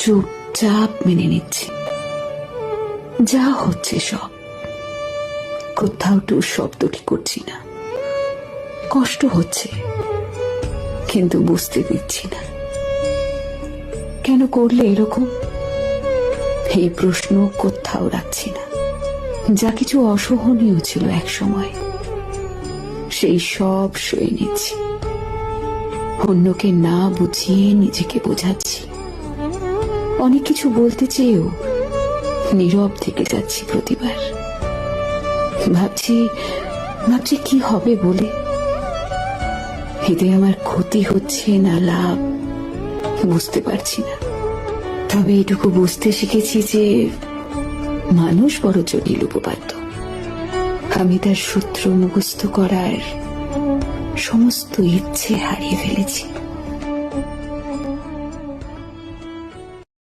চুপচাপ মেনে নিচ্ছি যা হচ্ছে সব। কোথাও টুর শব্দটি করছি না। কষ্ট হচ্ছে, কিন্তু বুঝতে দিচ্ছি না কেন করলে এরকম। এই প্রশ্ন কোথাও রাখছি না। যা কিছু অসহনীয় ছিল এক সময়, সেই সব সয়ে নিচ্ছি। অন্যকে না বুঝিয়ে নিজেকে বোঝাচ্ছি। অনেক কিছু বলতে চেয়েও নীরব থেকে যাচ্ছি প্রতিবার। ভাবছি কি হবে বলে। এতে আমার ক্ষতি হচ্ছে না লাভ বুঝতে পারছি না। তবে এটুকু বুঝতে শিখেছি যে মানুষ বড় জটিল উপপাদ্য। আমি তার সূত্র মুখস্থ করার সমস্ত ইচ্ছে হারিয়ে ফেলেছি।